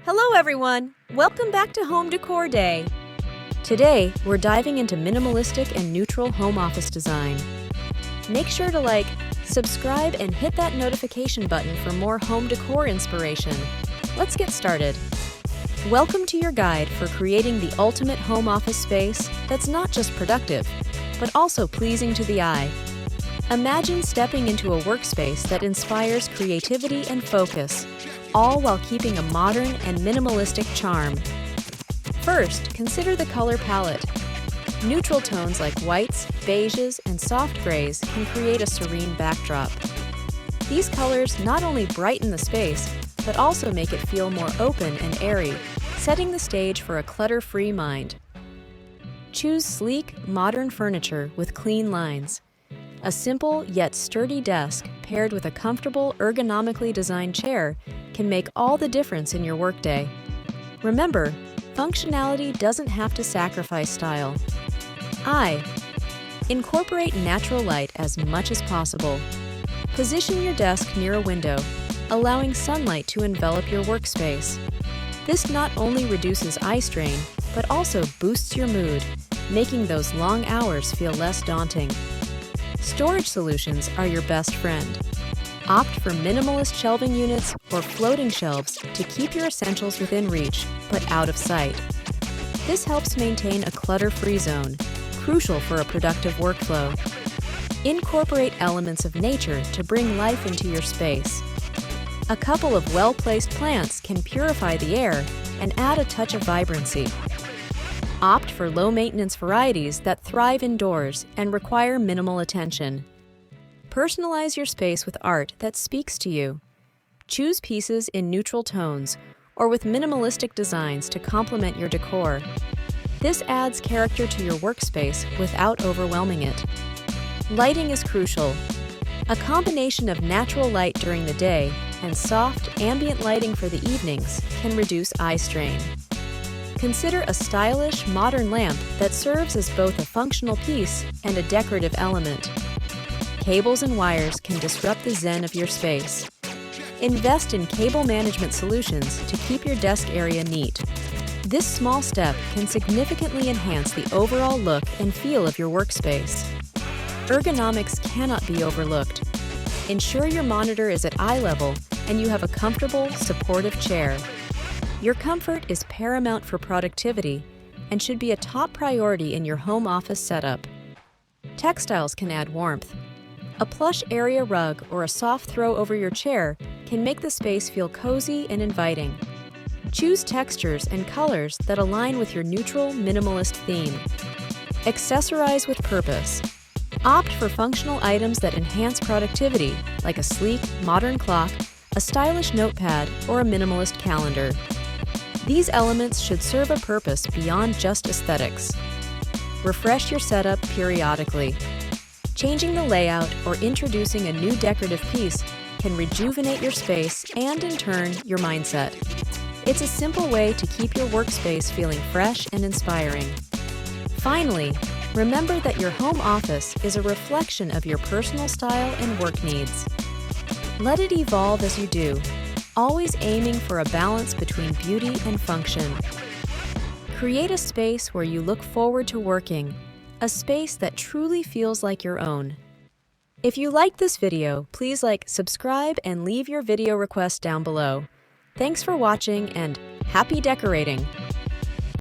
Hello everyone! Welcome back to Home Decor Day. Today, we're diving into minimalistic and neutral home office design. Make sure to like, subscribe, and hit that notification button for more home decor inspiration. Let's get started. Welcome to your guide for creating the ultimate home office space that's not just productive, but also pleasing to the eye. Imagine stepping into a workspace that inspires creativity and focus, all while keeping a modern and minimalistic charm. First, consider the color palette. Neutral tones like whites, beiges, and soft grays can create a serene backdrop. These colors not only brighten the space, but also make it feel more open and airy, setting the stage for a clutter-free mind. Choose sleek, modern furniture with clean lines. A simple yet sturdy desk paired with a comfortable, ergonomically designed chair can make all the difference in your workday. Remember, functionality doesn't have to sacrifice style. Incorporate natural light as much as possible. Position your desk near a window, allowing sunlight to envelop your workspace. This not only reduces eye strain, but also boosts your mood, making those long hours feel less daunting. Storage solutions are your best friend. Opt for minimalist shelving units or floating shelves to keep your essentials within reach, but out of sight. This helps maintain a clutter-free zone, crucial for a productive workflow. Incorporate elements of nature to bring life into your space. A couple of well-placed plants can purify the air and add a touch of vibrancy. Opt for low-maintenance varieties that thrive indoors and require minimal attention. Personalize your space with art that speaks to you. Choose pieces in neutral tones or with minimalistic designs to complement your decor. This adds character to your workspace without overwhelming it. Lighting is crucial. A combination of natural light during the day and soft, ambient lighting for the evenings can reduce eye strain. Consider a stylish, modern lamp that serves as both a functional piece and a decorative element. Cables and wires can disrupt the zen of your space. Invest in cable management solutions to keep your desk area neat. This small step can significantly enhance the overall look and feel of your workspace. Ergonomics cannot be overlooked. Ensure your monitor is at eye level and you have a comfortable, supportive chair. Your comfort is paramount for productivity and should be a top priority in your home office setup. Textiles can add warmth. A plush area rug or a soft throw over your chair can make the space feel cozy and inviting. Choose textures and colors that align with your neutral, minimalist theme. Accessorize with purpose. Opt for functional items that enhance productivity, like a sleek, modern clock, a stylish notepad, or a minimalist calendar. These elements should serve a purpose beyond just aesthetics. Refresh your setup periodically. Changing the layout or introducing a new decorative piece can rejuvenate your space and, in turn, your mindset. It's a simple way to keep your workspace feeling fresh and inspiring. Finally, remember that your home office is a reflection of your personal style and work needs. Let it evolve as you do, always aiming for a balance between beauty and function. Create a space where you look forward to working, a space that truly feels like your own. If you liked this video, please like, subscribe, and leave your video request down below. Thanks for watching and happy decorating!